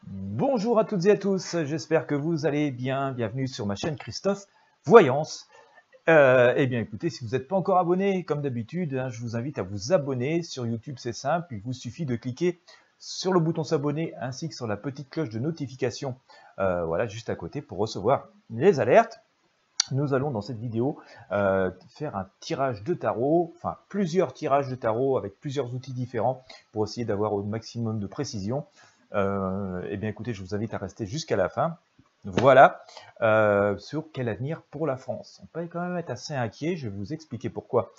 Bonjour à toutes et à tous, j'espère que vous allez bien. Bienvenue sur ma chaîne Christophe Voyance. Eh bien écoutez, si vous n'êtes pas encore abonné, comme d'habitude, je vous invite à vous abonner. Sur YouTube, c'est simple, il vous suffit de cliquer sur le bouton s'abonner ainsi que sur la petite cloche de notification, voilà, juste à côté pour recevoir les alertes. Nous allons dans cette vidéo faire un tirage de tarot, enfin plusieurs tirages de tarot avec plusieurs outils différents pour essayer d'avoir au maximum de précision. Eh bien écoutez, je vous invite à rester jusqu'à la fin. Voilà, sur quel avenir pour la France. On peut quand même être assez inquiet, je vais vous expliquer pourquoi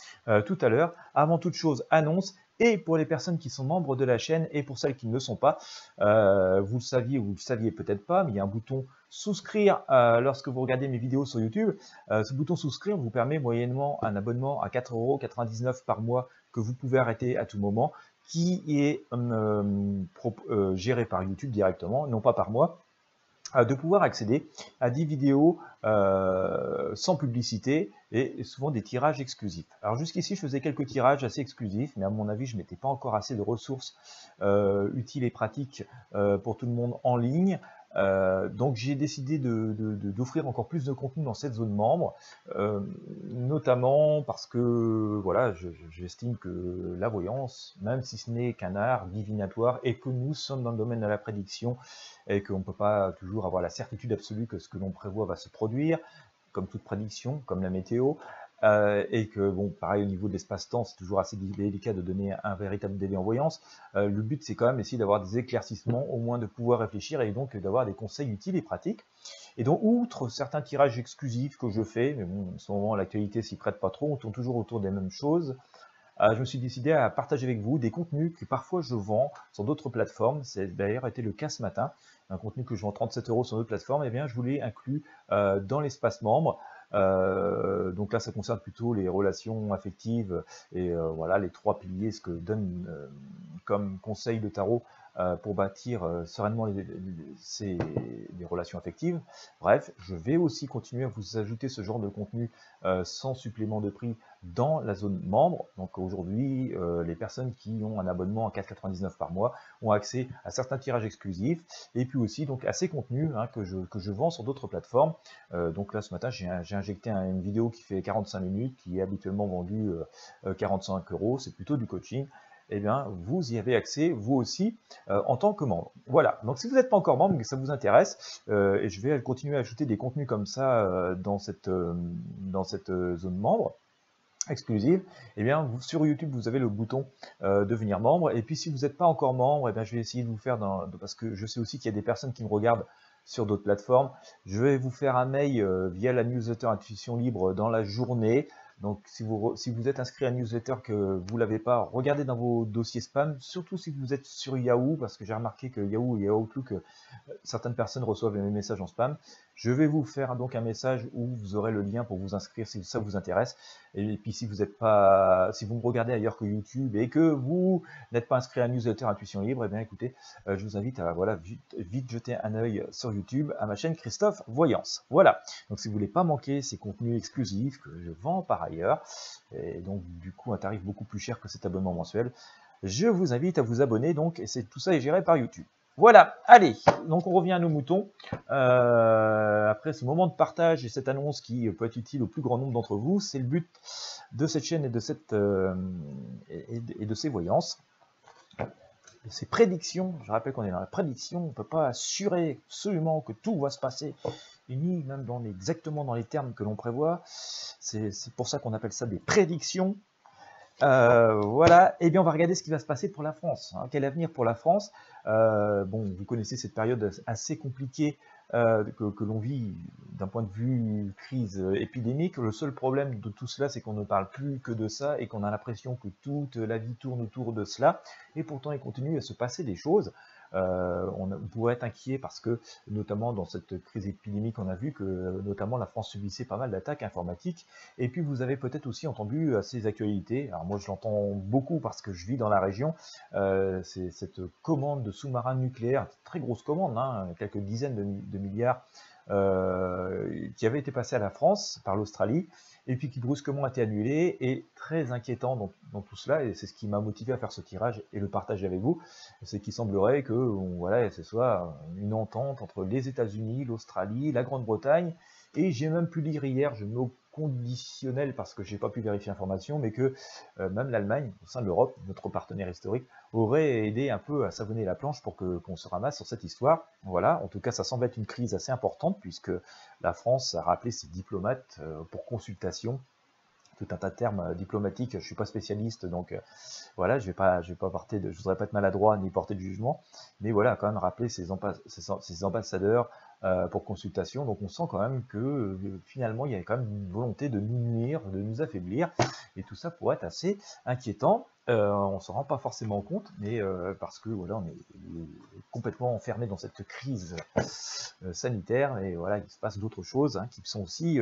tout à l'heure. Avant toute chose, annonce, et pour les personnes qui sont membres de la chaîne, et pour celles qui ne le sont pas, vous le saviez ou vous le saviez peut-être pas, mais il y a un bouton souscrire lorsque vous regardez mes vidéos sur YouTube. Ce bouton souscrire vous permet moyennement un abonnement à 4,99 € par mois que vous pouvez arrêter à tout moment, qui est géré par YouTube directement, non pas par moi, de pouvoir accéder à des vidéos sans publicité et souvent des tirages exclusifs. Alors jusqu'ici, je faisais quelques tirages assez exclusifs, mais à mon avis, je n'étais pas encore assez de ressources utiles et pratiques pour tout le monde en ligne. Donc j'ai décidé d'offrir encore plus de contenu dans cette zone membre, notamment parce que voilà, j'estime que la voyance, même si ce n'est qu'un art divinatoire et que nous sommes dans le domaine de la prédiction et qu'on ne peut pas toujours avoir la certitude absolue que ce que l'on prévoit va se produire, comme toute prédiction, comme la météo, et que, bon, pareil, au niveau de l'espace-temps, c'est toujours assez délicat de donner un véritable délai en voyance. Le but, c'est quand même essayer d'avoir des éclaircissements, au moins de pouvoir réfléchir, et donc d'avoir des conseils utiles et pratiques. Et donc, outre certains tirages exclusifs que je fais, mais bon, en ce moment, l'actualité s'y prête pas trop, on tourne toujours autour des mêmes choses, je me suis décidé à partager avec vous des contenus que parfois je vends sur d'autres plateformes. C'est d'ailleurs été le cas ce matin. Un contenu que je vends 37 € sur d'autres plateformes, et bien je vous l'ai inclus dans l'espace membre. Donc là, ça concerne plutôt les relations affectives et voilà les 3 piliers, ce que donne comme conseil de tarot pour bâtir sereinement les relations affectives. Bref, je vais aussi continuer à vous ajouter ce genre de contenu sans supplément de prix dans la zone membre. Donc aujourd'hui, les personnes qui ont un abonnement à 4,99 € par mois ont accès à certains tirages exclusifs et puis aussi donc à ces contenus que je vends sur d'autres plateformes. Donc là ce matin, j'ai injecté une vidéo qui fait 45 minutes, qui est habituellement vendue 45 €. C'est plutôt du coaching. Eh bien, vous y avez accès, vous aussi, en tant que membre. Voilà, donc si vous n'êtes pas encore membre, que ça vous intéresse, et je vais continuer à ajouter des contenus comme ça dans cette zone membre exclusive, et bien sur YouTube vous avez le bouton devenir membre, et puis si vous n'êtes pas encore membre, et bien je vais essayer de vous faire, parce que je sais aussi qu'il y a des personnes qui me regardent sur d'autres plateformes, je vais vous faire un mail via la newsletter Intuition Libre dans la journée. Donc si vous êtes inscrit à la newsletter que vous ne l'avez pas, regardez dans vos dossiers spam, surtout si vous êtes sur Yahoo, parce que j'ai remarqué que Yahoo et Outlook, certaines personnes reçoivent mes messages en spam. Je vais vous faire donc un message où vous aurez le lien pour vous inscrire si ça vous intéresse. Et puis si vous me regardez ailleurs que YouTube et que vous n'êtes pas inscrit à la newsletter Intuition Libre, eh bien écoutez, je vous invite à voilà, vite jeter un œil sur YouTube à ma chaîne Christophe Voyance. Voilà, donc si vous ne voulez pas manquer ces contenus exclusifs que je vends par ailleurs, et donc du coup un tarif beaucoup plus cher que cet abonnement mensuel, je vous invite à vous abonner donc, et tout ça est géré par YouTube. Voilà, allez, donc on revient à nos moutons. Après ce moment de partage et cette annonce qui peut être utile au plus grand nombre d'entre vous, c'est le but de cette chaîne et de, de ces voyances, de ces prédictions. Je rappelle qu'on est dans la prédiction, on ne peut pas assurer absolument que tout va se passer, ni même exactement dans les termes que l'on prévoit. C'est pour ça qu'on appelle ça des prédictions. Voilà, et bien on va regarder ce qui va se passer pour la France. Quel avenir pour la France? Bon, vous connaissez cette période assez compliquée que l'on vit d'un point de vue crise épidémique. Le seul problème de tout cela, c'est qu'on ne parle plus que de ça et qu'on a l'impression que toute la vie tourne autour de cela. Et pourtant, il continue à se passer des choses. On pourrait être inquiet parce que, notamment dans cette crise épidémique, on a vu que notamment la France subissait pas mal d'attaques informatiques. Et puis vous avez peut-être aussi entendu ces actualités. Alors moi je l'entends beaucoup parce que je vis dans la région. C'est cette commande de sous-marins nucléaires, très grosse commande, quelques dizaines de de milliards qui avait été passé à la France par l'Australie, et puis qui brusquement a été annulé, et très inquiétant dans tout cela, et c'est ce qui m'a motivé à faire ce tirage et le partager avec vous, c'est qu'il semblerait que voilà, ce soit une entente entre les États-Unis, l'Australie, la Grande-Bretagne, et j'ai même pu lire hier, je mets au conditionnel parce que j'ai pas pu vérifier l'information, mais que même l'Allemagne, au sein de l'Europe, notre partenaire historique, aurait aidé un peu à savonner la planche pour qu'on se ramasse sur cette histoire. Voilà, en tout cas, ça semble être une crise assez importante puisque la France a rappelé ses diplomates pour consultation. Tout un tas de termes diplomatiques, je suis pas spécialiste, donc voilà, je voudrais pas être maladroit ni porter de jugement, mais voilà, quand même rappeler ces ambassadeurs pour consultation. Donc on sent quand même que finalement il y a quand même une volonté de nous nuire, de nous affaiblir, et tout ça pourrait être assez inquiétant. On s'en rend pas forcément compte, mais parce que voilà, on est complètement enfermé dans cette crise sanitaire, et voilà, il se passe d'autres choses qui sont aussi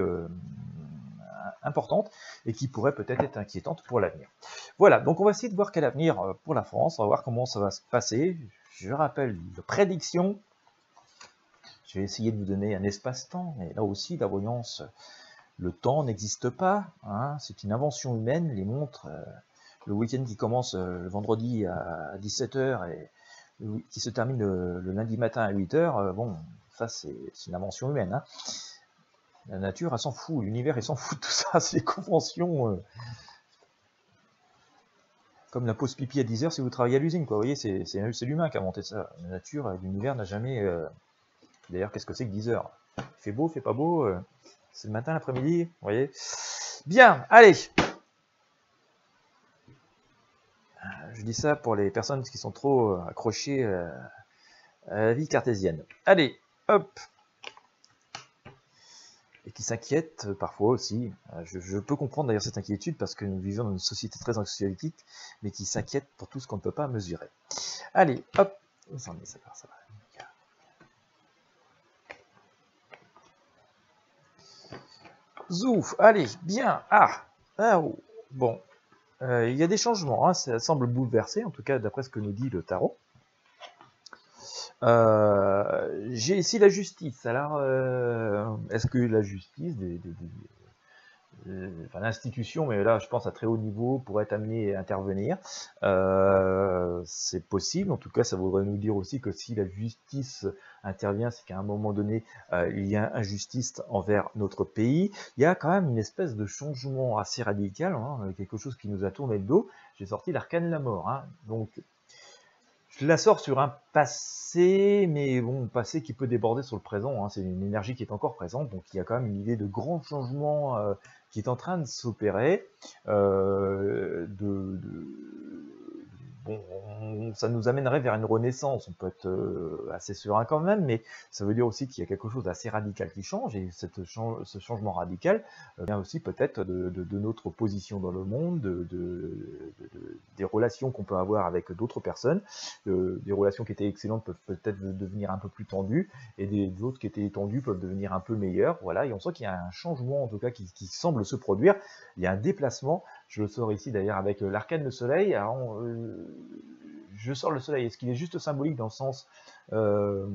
importantes et qui pourraient peut-être être inquiétantes pour l'avenir. Voilà, donc on va essayer de voir quel avenir pour la France, on va voir comment ça va se passer. Je rappelle une prédiction. Je vais essayer de vous donner un espace-temps, mais là aussi, la voyance, le temps n'existe pas, c'est une invention humaine. Les montres, le week-end qui commence le vendredi à 17h et qui se termine le lundi matin à 8h, bon, ça c'est une invention humaine. La nature, elle s'en fout, l'univers, il s'en fout de tout ça, c'est des conventions. Comme la pause pipi à 10h si vous travaillez à l'usine, quoi. Vous voyez, c'est l'humain qui a inventé ça. La nature, l'univers n'a jamais... D'ailleurs, qu'est-ce que c'est que 10h? Il fait beau, il fait pas beau, c'est le matin, l'après-midi, vous voyez. Bien, allez. Je dis ça pour les personnes qui sont trop accrochées à la vie cartésienne. Allez, hop. Et qui s'inquiètent parfois aussi. Je peux comprendre d'ailleurs cette inquiétude parce que nous vivons dans une société très anxiolytique, mais qui s'inquiète pour tout ce qu'on ne peut pas mesurer. Allez, hop. Ça va. Zouf, allez, bien. Oh. Bon, il y a des changements, ça semble bouleversé, en tout cas d'après ce que nous dit le tarot. J'ai ici la justice. Alors, est-ce que la justice, l'institution, mais là je pense à très haut niveau, pourrait être amenée à intervenir, c'est possible. En tout cas, ça voudrait nous dire aussi que si la justice intervient, c'est qu'à un moment donné, il y a injustice envers notre pays. Il y a quand même une espèce de changement assez radical, quelque chose qui nous a tourné le dos. J'ai sorti l'arcane de la mort, donc je la sors sur un passé, mais bon, passé qui peut déborder sur le présent, c'est une énergie qui est encore présente, donc il y a quand même une idée de grand changement qui est en train de s'opérer, bon, ça nous amènerait vers une renaissance, on peut être assez serein quand même, mais ça veut dire aussi qu'il y a quelque chose d'assez radical qui change, et ce changement radical vient aussi peut-être de notre position dans le monde, des relations qu'on peut avoir avec d'autres personnes, des relations qui étaient excellentes peuvent peut-être devenir un peu plus tendues, et des autres qui étaient tendues peuvent devenir un peu meilleures, voilà, et on sent qu'il y a un changement en tout cas qui semble se produire, il y a un déplacement. Je le sors ici d'ailleurs avec l'arcane de soleil. Alors, je sors le soleil. Est-ce qu'il est juste symbolique dans le sens que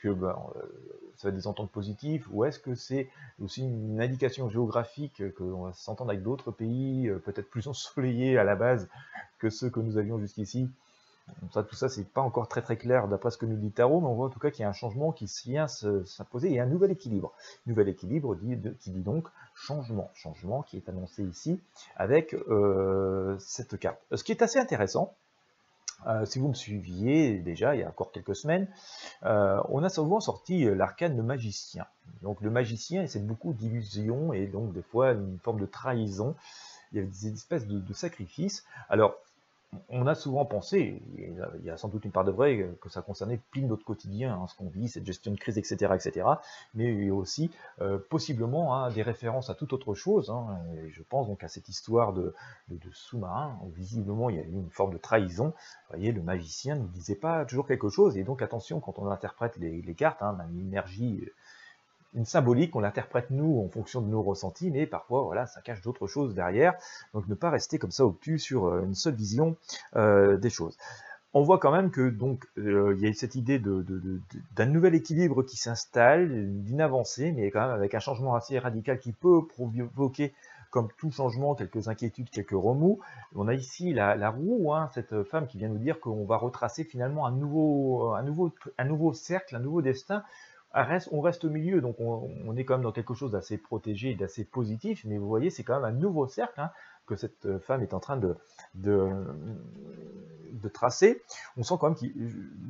ça va être des ententes positives, ou est-ce que c'est aussi une indication géographique qu'on va s'entendre avec d'autres pays, peut-être plus ensoleillés à la base que ceux que nous avions jusqu'ici? Tout ça, c'est pas encore très clair d'après ce que nous dit Tarot, mais on voit en tout cas qu'il y a un changement qui vient s'imposer et un nouvel équilibre. Nouvel équilibre qui dit donc changement qui est annoncé ici avec cette carte. Ce qui est assez intéressant, si vous me suiviez déjà il y a encore quelques semaines, on a souvent sorti l'arcane de magicien. Donc le magicien essaie beaucoup d'illusions et donc des fois une forme de trahison. Il y a des espèces de sacrifices. Alors, on a souvent pensé, il y a sans doute une part de vrai, que ça concernait pile notre quotidien, ce qu'on vit, cette gestion de crise, etc., mais il y a aussi possiblement des références à toute autre chose, et je pense donc à cette histoire de sous-marin, où visiblement il y a eu une forme de trahison. Vous voyez, le magicien ne disait pas toujours quelque chose, et donc attention quand on interprète les cartes, on a une énergie, une symbolique, on l'interprète nous en fonction de nos ressentis, mais parfois voilà, ça cache d'autres choses derrière, donc ne pas rester comme ça obtus sur une seule vision des choses. on voit quand même que donc il y a cette idée d'un nouvel équilibre qui s'installe, d'une avancée, mais quand même avec un changement assez radical qui peut provoquer, comme tout changement, quelques inquiétudes, quelques remous. On a ici la roue, hein, cette femme qui vient nous dire qu'on va retracer finalement un nouveau cercle, un nouveau destin. On reste au milieu, donc on est quand même dans quelque chose d'assez protégé et d'assez positif, mais vous voyez, c'est quand même un nouveau cercle, hein, que cette femme est en train de, de tracer. On sent quand même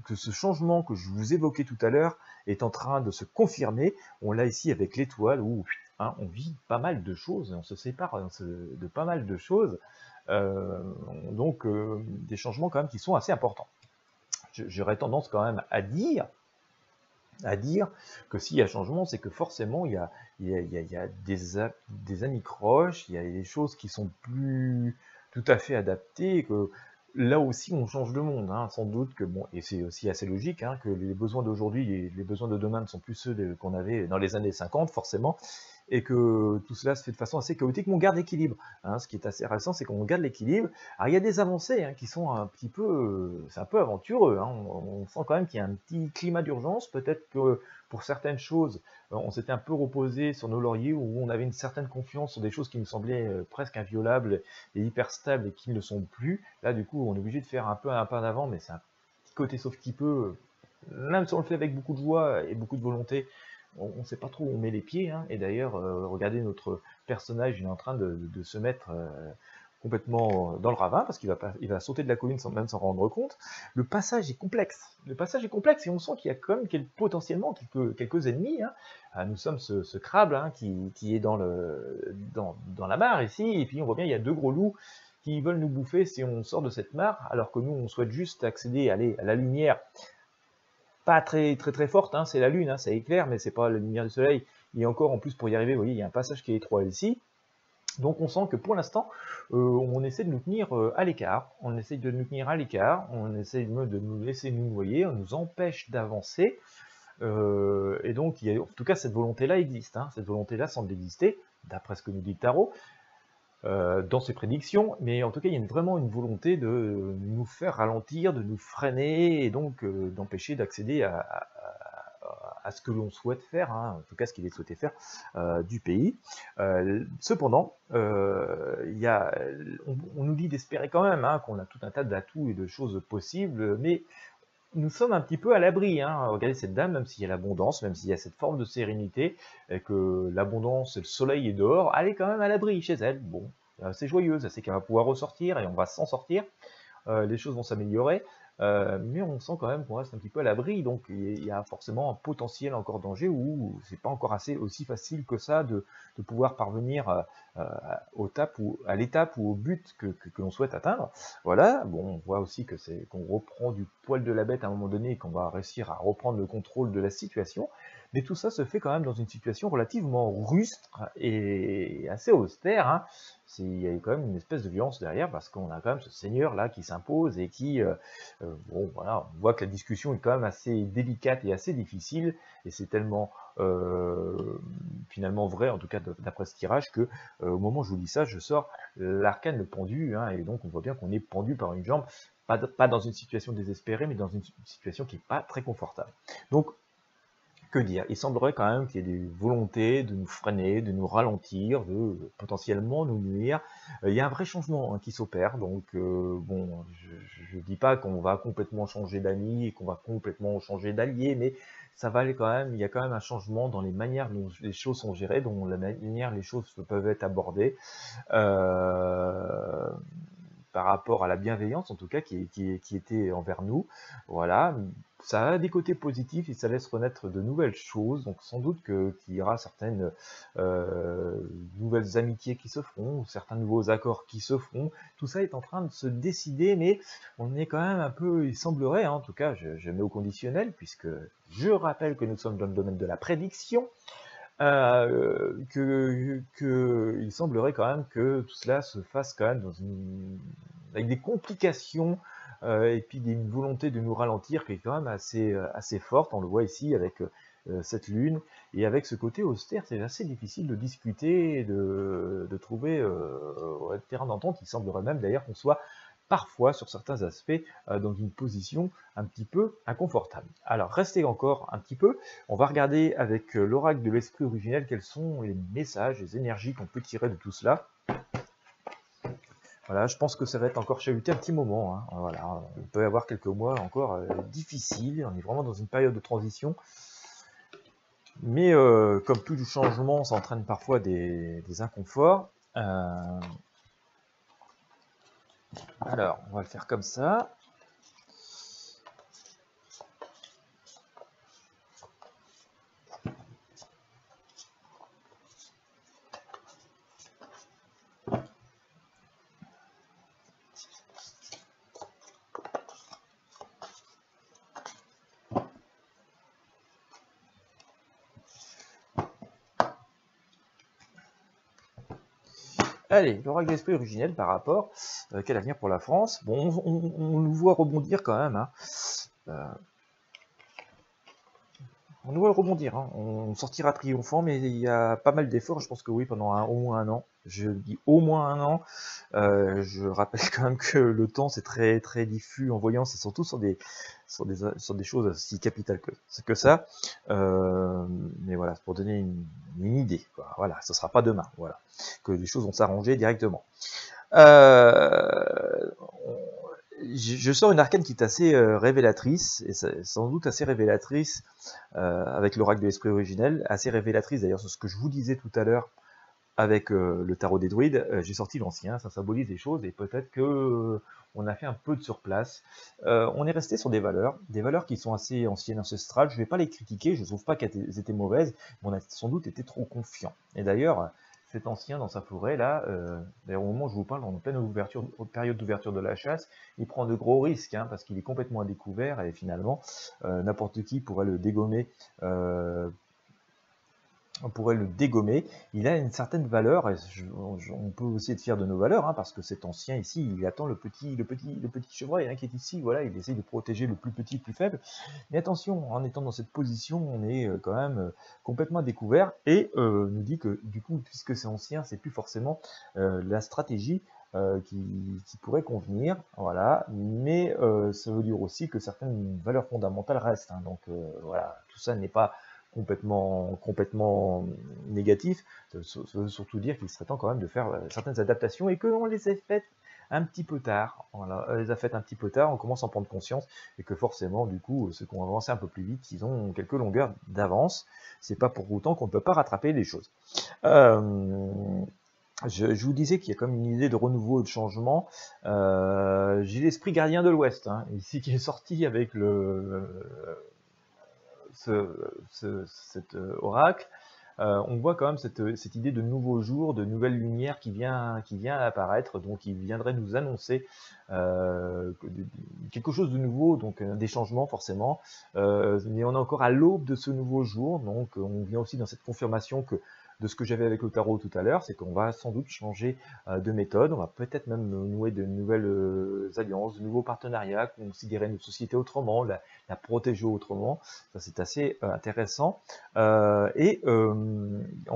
que ce changement que je vous évoquais tout à l'heure est en train de se confirmer. On l'a ici avec l'étoile où hein, on vit pas mal de choses, on se sépare de pas mal de choses. Donc des changements quand même qui sont assez importants. J'aurais tendance quand même à dire que s'il y a changement, c'est que forcément il y a des anicroches, il y a des choses qui sont plus tout à fait adaptées, et que là aussi on change de monde, hein, sans doute que bon, et c'est aussi assez logique, hein, que les besoins d'aujourd'hui et les besoins de demain ne sont plus ceux qu'on avait dans les années 50 forcément, et que tout cela se fait de façon assez chaotique, mais on garde l'équilibre. Hein. Ce qui est assez récent, c'est qu'on garde l'équilibre. Alors il y a des avancées hein, qui sont un petit peu, c'est un peu aventureux. Hein. On sent quand même qu'il y a un petit climat d'urgence. Peut-être que pour certaines choses, on s'était un peu reposé sur nos lauriers où on avait une certaine confiance sur des choses qui nous semblaient presque inviolables et hyper stables et qui ne le sont plus. Là, du coup, on est obligé de faire un peu un pas en avant, mais c'est un petit côté sauf qui peut, même si on le fait avec beaucoup de joie et beaucoup de volonté, on ne sait pas trop où on met les pieds, hein. Et d'ailleurs, regardez notre personnage, il est en train de se mettre complètement dans le ravin, parce il va sauter de la colline sans même s'en rendre compte. Le passage est complexe. Le passage est complexe, et on sent qu'il y a quand même potentiellement quelques ennemis. Hein. Nous sommes ce crabe hein, qui est dans la mare ici, et puis on voit bien il y a deux gros loups qui veulent nous bouffer si on sort de cette mare, alors que nous, on souhaite juste accéder à la lumière pas très forte, hein, c'est la lune, hein, ça éclaire, mais c'est pas la lumière du soleil. Et encore, en plus, pour y arriver, vous voyez, il y a un passage qui est étroit ici. Donc on sent que pour l'instant, on essaie de nous tenir à l'écart, on essaie de nous tenir à l'écart, on essaie de nous laisser nous noyer, on nous empêche d'avancer. Et donc, en tout cas, cette volonté-là existe, hein, cette volonté-là semble exister, d'après ce que nous dit le tarot. Dans ses prédictions, mais en tout cas il y a vraiment une volonté de nous faire ralentir, de nous freiner, et donc d'empêcher d'accéder à ce que l'on souhaite faire, hein, en tout cas ce qu'il est souhaité faire du pays. Cependant, on nous dit d'espérer quand même hein, qu'on a tout un tas d'atouts et de choses possibles, mais nous sommes un petit peu à l'abri. Hein. Regardez cette dame, même s'il y a l'abondance, même s'il y a cette forme de sérénité, et que l'abondance et le soleil est dehors, elle est quand même à l'abri chez elle. Bon, c'est joyeuse, elle sait qu'elle va pouvoir ressortir et on va s'en sortir. Les choses vont s'améliorer, mais on sent quand même qu'on reste un petit peu à l'abri, donc il y a forcément un potentiel encore danger où c'est pas encore aussi facile que ça de pouvoir parvenir à l'étape ou au but que l'on souhaite atteindre. Voilà, bon, on voit aussi qu'on reprend du poil de la bête à un moment donné et qu'on va réussir à reprendre le contrôle de la situation, mais tout ça se fait quand même dans une situation relativement rustre et assez austère, hein. Il y a quand même une espèce de violence derrière, parce qu'on a quand même ce seigneur là qui s'impose et qui, bon voilà, on voit que la discussion est quand même assez délicate et assez difficile, et c'est tellement finalement vrai, en tout cas d'après ce tirage, que au moment où je vous dis ça, je sors l'arcane le pendu, hein, et donc on voit bien qu'on est pendu par une jambe, pas dans une situation désespérée, mais dans une situation qui n'est pas très confortable. Donc que dire? Il semblerait quand même qu'il y ait des volontés de nous freiner, de nous ralentir, de potentiellement nous nuire. Il y a un vrai changement hein, qui s'opère, donc bon, je ne dis pas qu'on va complètement changer d'amis et qu'on va complètement changer d'alliés, mais ça va aller quand même, il y a quand même un changement dans les manières dont les choses sont gérées, dont la manière les choses peuvent être abordées. Par rapport à la bienveillance, en tout cas, qui était envers nous. Voilà, ça a des côtés positifs et ça laisse renaître de nouvelles choses, donc sans doute qu'il y aura certaines nouvelles amitiés qui se feront, ou certains nouveaux accords qui se feront. Tout ça est en train de se décider, mais on est quand même un peu, il semblerait, hein, en tout cas, je mets au conditionnel, puisque je rappelle que nous sommes dans le domaine de la prédiction, il semblerait quand même que tout cela se fasse quand même avec des complications et puis une volonté de nous ralentir qui est quand même assez forte. On le voit ici avec cette lune, et avec ce côté austère, c'est assez difficile de discuter et de trouver un terrain d'entente. Il semblerait même d'ailleurs qu'on soit parfois sur certains aspects dans une position un petit peu inconfortable. Alors restez encore un petit peu, on va regarder avec l'oracle de l'esprit originel quels sont les messages, les énergies qu'on peut tirer de tout cela. Voilà, je pense que ça va être encore chahuté un petit moment. Hein. Voilà, on peut avoir quelques mois encore difficiles, on est vraiment dans une période de transition. Mais comme tout changement, ça entraîne parfois des inconforts. Alors, on va le faire comme ça. Allez, l'oracle de l'esprit originel par rapport, quel avenir pour la France? Bon, on nous voit rebondir quand même. Hein. On nous voit rebondir, hein. On sortira triomphant, mais il y a pas mal d'efforts, je pense que oui, pendant au moins un an. Je dis au moins un an. Je rappelle quand même que le temps, c'est très très diffus en voyance, et surtout sur des choses aussi capitales que ça. Mais voilà, c'est pour donner une idée, quoi. Voilà, ce sera pas demain, voilà, que les choses vont s'arranger directement. Je sors une arcane qui est assez révélatrice, et sans doute assez révélatrice avec l'oracle de l'esprit originel, assez révélatrice d'ailleurs sur ce que je vous disais tout à l'heure avec le tarot des druides. J'ai sorti l'ancien, ça symbolise des choses, et peut-être que on a fait un peu de surplace. On est resté sur des valeurs qui sont assez anciennes, ancestrales. Je ne vais pas les critiquer, je ne trouve pas qu'elles étaient mauvaises, mais on a sans doute été trop confiants. Et d'ailleurs, cet ancien dans sa forêt là, d'ailleurs au moment où je vous parle, on est en pleine période d'ouverture de la chasse, il prend de gros risques, hein, parce qu'il est complètement à découvert, et finalement, n'importe qui pourrait le dégommer. On pourrait le dégommer. Il a une certaine valeur, et on peut aussi être fier de nos valeurs, hein, parce que cet ancien ici, il attend le petit chevreuil, hein, qui est ici, voilà, il essaie de protéger le plus petit, le plus faible. Mais attention, en étant dans cette position, on est quand même complètement découvert, et nous dit que du coup, puisque c'est ancien, c'est plus forcément la stratégie qui pourrait convenir, voilà, mais ça veut dire aussi que certaines valeurs fondamentales restent, hein, donc voilà, tout ça n'est pas complètement négatif. Ça veut surtout dire qu'il serait temps quand même de faire certaines adaptations, et que l'on les ait faites un petit peu tard. Voilà, on les a faites un petit peu tard, on commence à en prendre conscience, et que forcément, du coup, ceux qui ont avancé un peu plus vite, ils ont quelques longueurs d'avance. C'est pas pour autant qu'on ne peut pas rattraper les choses. Je vous disais qu'il y a comme une idée de renouveau et de changement. J'ai l'esprit gardien de l'Ouest, hein, ici, qui est sorti avec cet oracle. On voit quand même cette idée de nouveau jour, de nouvelle lumière qui vient apparaître, donc il viendrait nous annoncer quelque chose de nouveau, donc des changements forcément, mais on est encore à l'aube de ce nouveau jour, donc on vient aussi dans cette confirmation de ce que j'avais avec le tarot tout à l'heure, c'est qu'on va sans doute changer de méthode, on va peut-être même nouer de nouvelles alliances, de nouveaux partenariats, considérer notre société autrement, la protéger autrement. Ça, c'est assez intéressant. En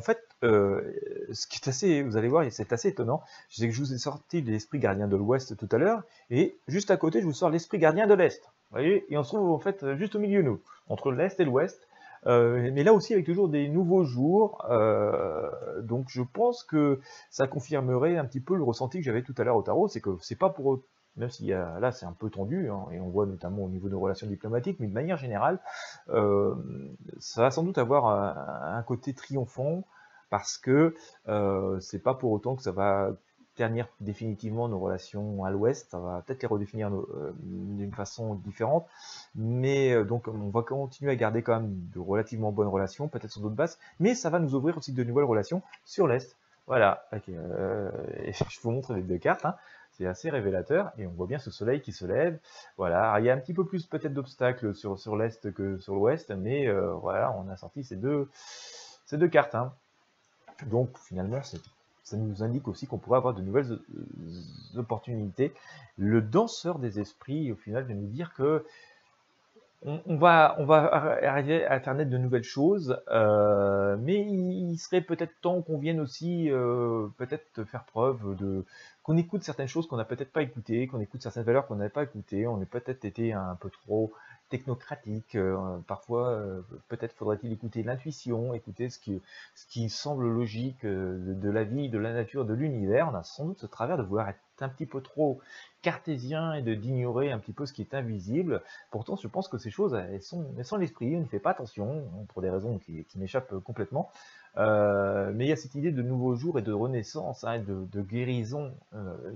fait, ce qui est assez, vous allez voir, c'est assez étonnant, c'est que je vous ai sorti l'esprit gardien de l'Ouest tout à l'heure, et juste à côté, je vous sors l'esprit gardien de l'Est. Vous voyez, et on se trouve en fait juste au milieu, nous, entre l'Est et l'Ouest. Mais là aussi avec toujours des nouveaux jours, donc je pense que ça confirmerait un petit peu le ressenti que j'avais tout à l'heure au tarot, c'est que c'est pas pour eux, même si là c'est un peu tendu, hein, et on voit notamment au niveau de nos relations diplomatiques, mais de manière générale, ça va sans doute avoir un côté triomphant, parce que c'est pas pour autant que ça va ternir définitivement nos relations à l'Ouest, ça va peut-être les redéfinir d'une façon différente, mais donc on va continuer à garder quand même de relativement bonnes relations, peut-être sur d'autres bases, mais ça va nous ouvrir aussi de nouvelles relations sur l'Est. Voilà, je vous montre les deux cartes, hein. C'est assez révélateur, et on voit bien ce soleil qui se lève. Voilà, il y a un petit peu plus peut-être d'obstacles sur l'Est que sur l'Ouest, mais voilà, on a sorti ces deux cartes, hein. Donc finalement, ça nous indique aussi qu'on pourrait avoir de nouvelles opportunités. Le danseur des esprits, au final, vient nous dire que on va arriver à faire naître de nouvelles choses, mais il serait peut-être temps qu'on vienne aussi peut-être faire preuve qu'on écoute certaines choses qu'on n'a peut-être pas écoutées, qu'on écoute certaines valeurs qu'on n'avait pas écoutées, on a peut-être été un peu trop technocratique, parfois peut-être faudrait-il écouter l'intuition, écouter ce qui semble logique de la vie, de la nature, de l'univers. On a sans doute ce travers de vouloir être un petit peu trop cartésien et d'ignorer un petit peu ce qui est invisible. Pourtant, je pense que ces choses, elles sont l'esprit, on ne fait pas attention, pour des raisons qui m'échappent complètement. Mais il y a cette idée de nouveau jour et de renaissance, hein, de guérison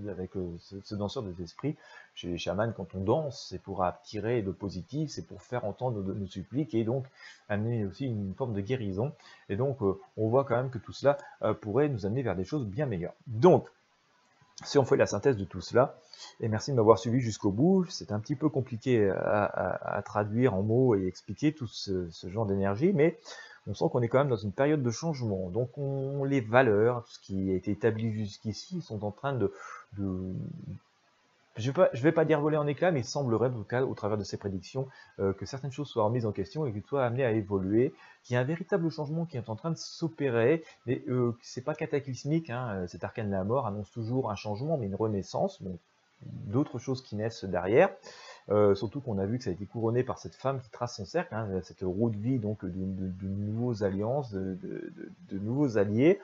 avec ce danseur des esprits. Chez les chamans, quand on danse, c'est pour attirer le positif, c'est pour faire entendre nos suppliques et donc amener aussi une forme de guérison. Et donc, on voit quand même que tout cela pourrait nous amener vers des choses bien meilleures. Donc, si on fait la synthèse de tout cela, et merci de m'avoir suivi jusqu'au bout, c'est un petit peu compliqué à traduire en mots et expliquer tout ce genre d'énergie, mais on sent qu'on est quand même dans une période de changement. Donc les valeurs, tout ce qui a été établi jusqu'ici, sont en train de je ne vais pas dire voler en éclats, mais il semblerait, en tout cas, au travers de ces prédictions, que certaines choses soient remises en question et qu'elles soient amenées à évoluer, qu'il y a un véritable changement qui est en train de s'opérer, mais c'est pas cataclysmique, hein, cet arcane de la mort annonce toujours un changement, mais une renaissance, bon, d'autres choses qui naissent derrière, surtout qu'on a vu que ça a été couronné par cette femme qui trace son cercle, hein, cette roue de vie, donc de nouveaux alliances, de nouveaux alliés.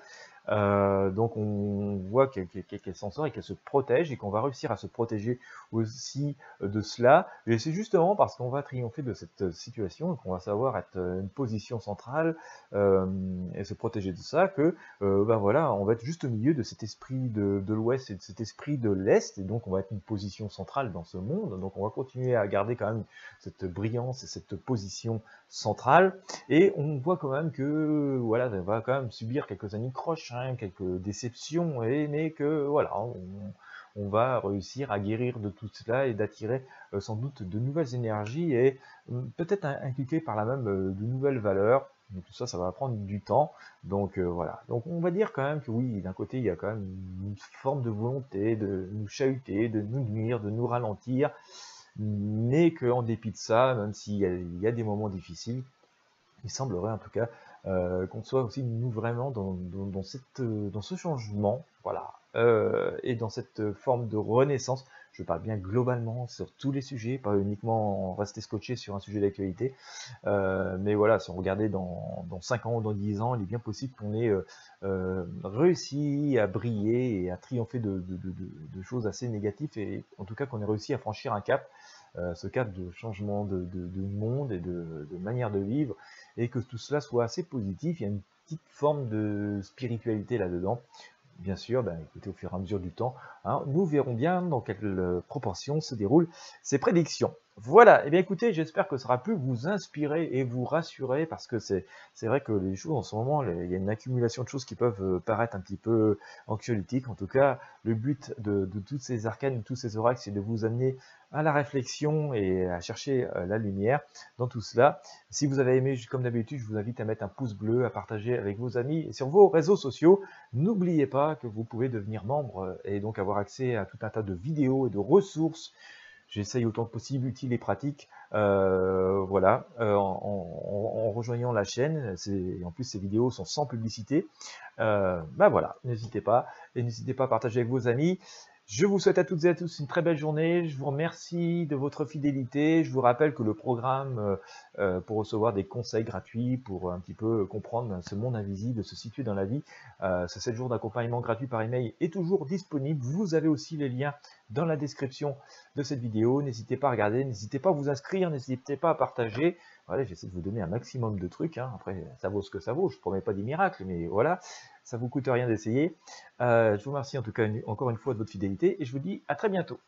Donc on voit qu'elle s'en sort et qu'elle se protège et qu'on va réussir à se protéger aussi de cela. Et c'est justement parce qu'on va triompher de cette situation et qu'on va savoir être une position centrale et se protéger de ça que ben voilà, on va être juste au milieu de cet esprit de l'Ouest et de cet esprit de l'Est et donc on va être une position centrale dans ce monde. Donc on va continuer à garder quand même cette brillance et cette position centrale et on voit quand même que voilà, on va quand même subir quelques anicroches, hein, quelques déceptions, mais que voilà, on va réussir à guérir de tout cela et d'attirer sans doute de nouvelles énergies et peut-être inculquer par là même de nouvelles valeurs. Mais tout ça, ça va prendre du temps. Donc voilà. Donc on va dire quand même que oui, d'un côté, il y a quand même une forme de volonté de nous chahuter, de nous nuire, de nous ralentir, mais qu'en dépit de ça, même s'il y a des moments difficiles, il semblerait en tout cas qu'on soit aussi nous vraiment dans ce changement, voilà, et dans cette forme de renaissance. Je parle bien globalement sur tous les sujets, pas uniquement rester scotché sur un sujet d'actualité, mais voilà, si on regardait dans 5 ans ou dans 10 ans, il est bien possible qu'on ait réussi à briller et à triompher de choses assez négatives, et en tout cas qu'on ait réussi à franchir un cap, ce cap de changement de monde et de manière de vivre, et que tout cela soit assez positif. Il y a une petite forme de spiritualité là-dedans. Bien sûr, ben, écoutez, au fur et à mesure du temps, hein, nous verrons bien dans quelle proportion se déroulent ces prédictions. Voilà, et bien écoutez, j'espère que ça aura pu vous inspirer et vous rassurer, parce que c'est vrai que les choses en ce moment, il y a une accumulation de choses qui peuvent paraître un petit peu anxiolytiques. En tout cas, le but de toutes ces arcanes, de tous ces oracles, c'est de vous amener à la réflexion et à chercher la lumière dans tout cela. Si vous avez aimé, comme d'habitude, je vous invite à mettre un pouce bleu, à partager avec vos amis et sur vos réseaux sociaux. N'oubliez pas que vous pouvez devenir membre et donc avoir accès à tout un tas de vidéos et de ressources. J'essaye autant que possible, utiles et pratiques, voilà, en rejoignant la chaîne. En plus, ces vidéos sont sans publicité. Ben voilà, n'hésitez pas. Et n'hésitez pas à partager avec vos amis. Je vous souhaite à toutes et à tous une très belle journée. Je vous remercie de votre fidélité. Je vous rappelle que le programme pour recevoir des conseils gratuits, pour un petit peu comprendre ce monde invisible, se situer dans la vie, ce 7 jours d'accompagnement gratuit par email est toujours disponible. Vous avez aussi les liens dans la description de cette vidéo. N'hésitez pas à regarder, n'hésitez pas à vous inscrire, n'hésitez pas à partager. Voilà, j'essaie de vous donner un maximum de trucs, hein. Après, ça vaut ce que ça vaut. Je ne promets pas des miracles, mais voilà, ça vous coûte rien d'essayer. Je vous remercie en tout cas encore une fois de votre fidélité et je vous dis à très bientôt.